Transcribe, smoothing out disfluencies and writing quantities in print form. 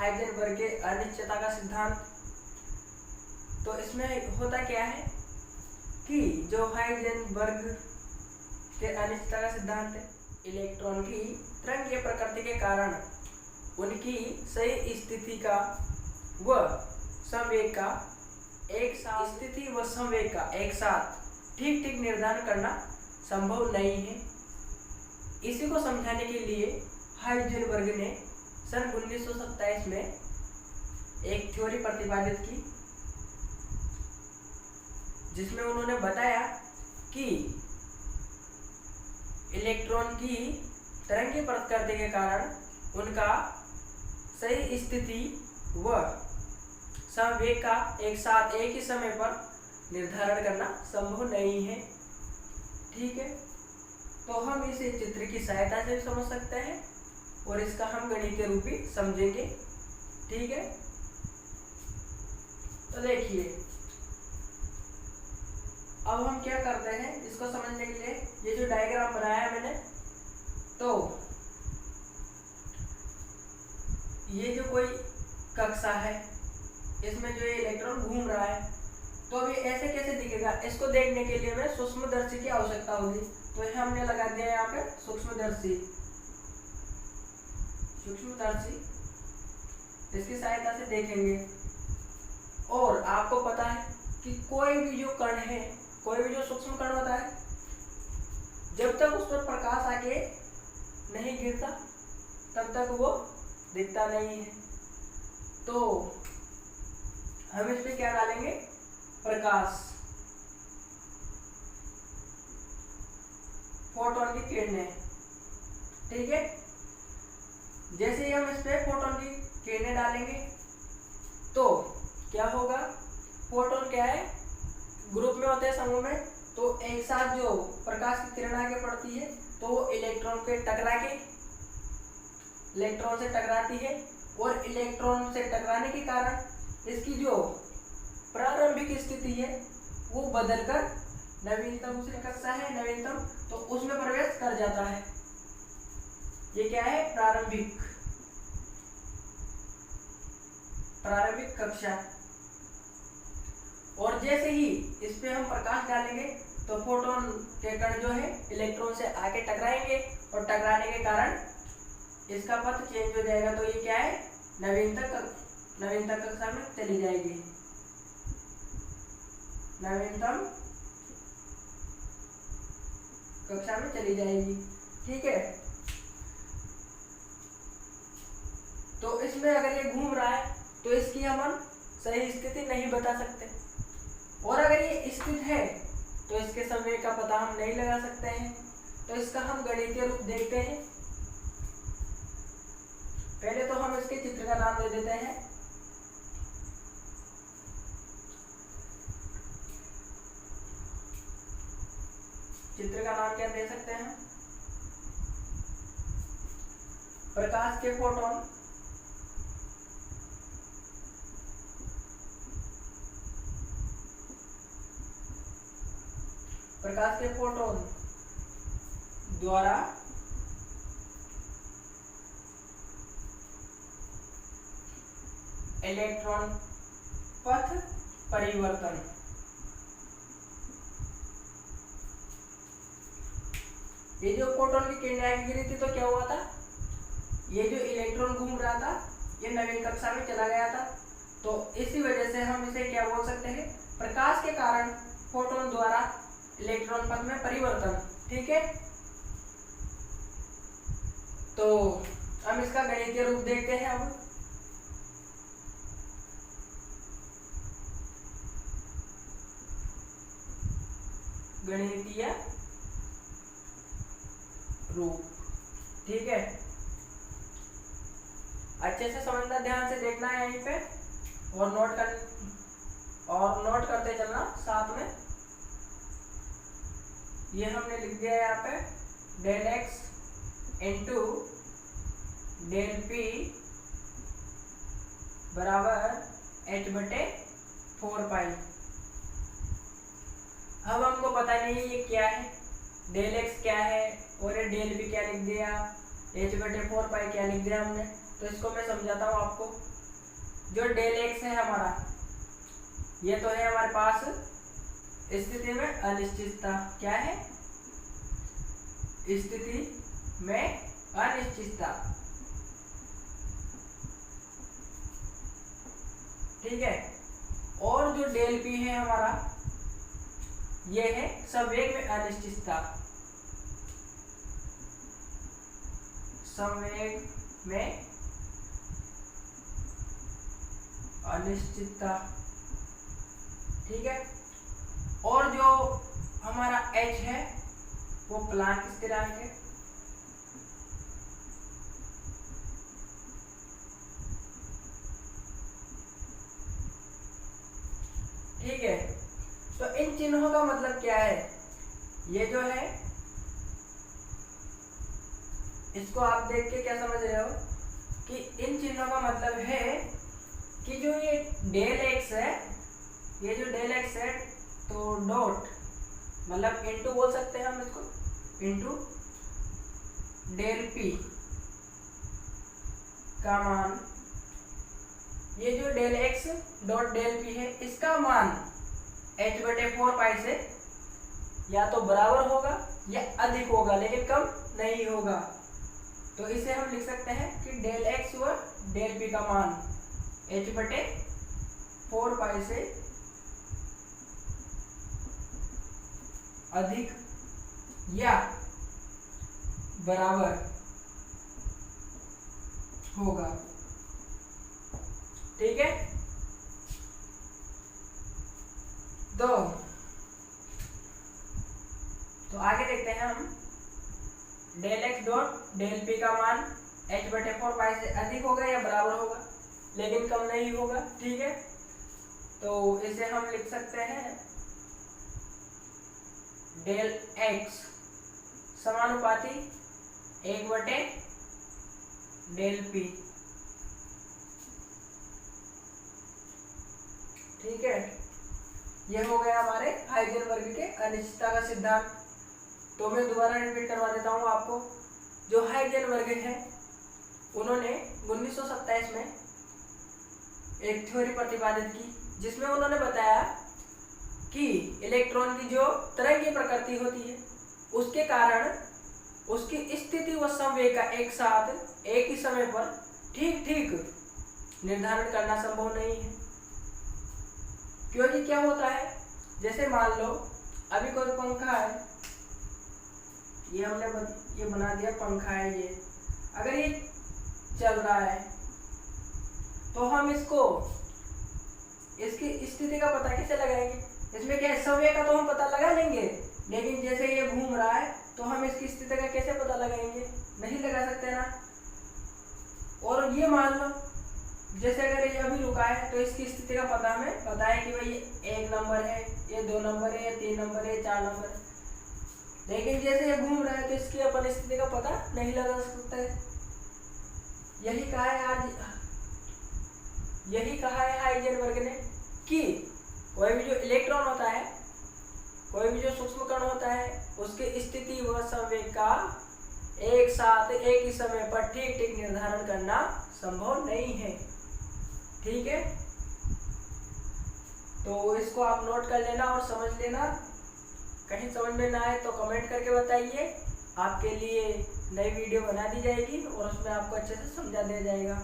Heisenberg के अनिश्चितता का सिद्धांत। तो इसमें होता क्या है कि जो हाइजेनबर्ग के अनिश्चितता का सिद्धांत है, इलेक्ट्रॉन की तरंगीय प्रकृति के कारण उनकी सही स्थिति का व संवेग का एक साथ स्थिति व संवेग का एक साथ ठीक ठीक निर्धारण करना संभव नहीं है। इसी को समझाने के लिए हाइजेनबर्ग ने सन 1927 में एक थ्योरी प्रतिपादित की, जिसमें उन्होंने बताया कि इलेक्ट्रॉन की तरंगीय प्रकृति के कारण उनका सही स्थिति व संवेग का एक साथ एक ही समय पर निर्धारण करना संभव नहीं है। ठीक है, तो हम इसे चित्र की सहायता से भी समझ सकते हैं और इसका हम गणितीय रूप भी समझेंगे। ठीक है, तो देखिए अब हम क्या करते हैं इसको समझने के लिए, ये जो डायग्राम बनाया है मैंने, तो ये जो कोई कक्षा है इसमें जो ये इलेक्ट्रॉन घूम रहा है, तो अभी ऐसे कैसे दिखेगा, इसको देखने के लिए हमें सूक्ष्मदर्शी की आवश्यकता होगी। तो ये हमने लगा दिया यहाँ पे सूक्ष्मदर्शी। इसकी सहायता से देखेंगे। और आपको पता है कि कोई भी जो कण है, कोई भी जो सूक्ष्म कण होता है, जब तक उस पर प्रकाश आके नहीं गिरता तब तक वो दिखता नहीं है। तो हम इस पे क्या डालेंगे, प्रकाश, फोटोन की किरणें। ठीक है, जैसे ही हम इस पे फोटोन की किरणें डालेंगे तो क्या होगा, फोटोन क्या है, ग्रुप में होते हैं, समूह में, तो एक साथ जो प्रकाश की किरण आगे पड़ती है तो वो इलेक्ट्रॉन से टकराती है और इलेक्ट्रॉन से टकराने के कारण इसकी जो प्रारंभिक स्थिति है वो बदलकर नवीनतम से कक्षा है नवीनतम, तो उसमें प्रवेश कर जाता है। ये क्या है, प्रारंभिक कक्षा। और जैसे ही इस पे हम प्रकाश डालेंगे तो फोटोन के कण जो है इलेक्ट्रॉन से आके टकराएंगे और टकराने के कारण इसका पथ चेंज हो जाएगा। तो ये क्या है, नवीनतम कक्षा में चली जाएगी, नवीनतम कक्षा में चली जाएगी। ठीक है, तो इसमें अगर ये घूम रहा है तो इसकी हम सही स्थिति नहीं बता सकते, और अगर ये स्थित है तो इसके संवेग का पता हम नहीं लगा सकते हैं। तो इसका हम गणितीय रूप देखते हैं। पहले तो हम इसके चित्र का नाम दे देते हैं। चित्र का नाम क्या दे सकते हैं, प्रकाश के फोटोन द्वारा इलेक्ट्रॉन पथ परिवर्तन। ये जो फोटोन की किरणें आगे गिरी थी तो क्या हुआ था, ये जो इलेक्ट्रॉन घूम रहा था ये नवीन कक्षा में चला गया था। तो इसी वजह से हम इसे क्या बोल सकते हैं, प्रकाश के कारण फोटोन द्वारा इलेक्ट्रॉन पथ में परिवर्तन। ठीक है, तो हम इसका गणितीय रूप देखते हैं। अब गणितीय रूप, ठीक है, अच्छे से समझना, ध्यान से देखना है यहीं पे, और नोट करते चलना साथ में। ये हमने लिख दिया है यहाँ पे, del X into del P बराबर h/4 पाई। अब हमको पता नहीं है ये क्या है, डेल एक्स क्या है और ये डेल पी क्या लिख दिया, h/4 पाई क्या लिख दिया हमने। तो इसको मैं समझाता हूँ आपको। जो डेल एक्स है हमारा, ये तो है हमारे पास स्थिति में अनिश्चितता। क्या है? स्थिति में अनिश्चितता। ठीक है। और जो डेल पी है हमारा, ये है संवेग में अनिश्चितता। संवेग में अनिश्चितता। ठीक है। और जो हमारा h है वो प्लांक स्थिरांक है। ठीक है। तो इन चिन्हों का मतलब क्या है? ये जो है, इसको आप देख के क्या समझ रहे हो कि इन चिन्हों का मतलब है कि जो ये डेल एक्स है, ये जो डेल एक्स है, तो डॉट मतलब इनटू बोल सकते हैं हम इसको, इनटू डेल पी का मान, ये जो del X dot del P है, इसका मान h/4 से या तो बराबर होगा या अधिक होगा, लेकिन कम नहीं होगा। तो इसे हम लिख सकते हैं कि डेल एक्स व डेल पी का मान h/4 से अधिक या बराबर होगा। ठीक है। तो आगे देखते हैं हम। Del X dot del P का मान h/4 से अधिक होगा या बराबर होगा, लेकिन कम नहीं होगा। ठीक है। तो इसे हम लिख सकते हैं डेल एक्स समानुपाती 1/डेल पी। ठीक है। यह हो गया हमारे हाइजेनबर्ग के अनिश्चितता का सिद्धांत। तो मैं दोबारा रिपीट करवा देता हूँ आपको। जो हाइजेनबर्ग है, उन्होंने 1927 में एक थ्योरी प्रतिपादित की, जिसमें उन्होंने बताया कि इलेक्ट्रॉन की जो तरंग की प्रकृति होती है, उसके कारण उसकी स्थिति व संवेग का एक साथ एक ही समय पर ठीक ठीक निर्धारण करना संभव नहीं है। क्योंकि क्या होता है, जैसे मान लो अभी कोई पंखा है, ये हमने ये बना दिया पंखा है, ये अगर ये चल रहा है तो हम इसकी स्थिति का पता कैसे लगाएंगे? इसमें क्या है, संवेग का तो हम पता लगा लेंगे, लेकिन जैसे ये घूम रहा है तो हम इसकी स्थिति का कैसे पता लगाएंगे? नहीं लगा सकते ना। और ये मान लो जैसे अगर ये अभी रुका है तो इसकी स्थिति का पता हमें पता है कि भाई ये 1 नंबर है, ये 2 नंबर है, ये 3 नंबर है, 4 नंबर है, लेकिन जैसे ये घूम रहा है तो इसकी अपन स्थिति का पता नहीं लगा सकता है। यही कहा है हाइजेनबर्ग ने कि कोई भी जो इलेक्ट्रॉन होता है, कोई भी जो सूक्ष्म कण होता है, उसकी स्थिति व संवेग का एक साथ एक ही समय पर ठीक ठीक निर्धारण करना संभव नहीं है। ठीक है। तो इसको आप नोट कर लेना और समझ लेना। कहीं समझ में ना आए तो कमेंट करके बताइए, आपके लिए नई वीडियो बना दी जाएगी और उसमें आपको अच्छे से समझा दिया जाएगा।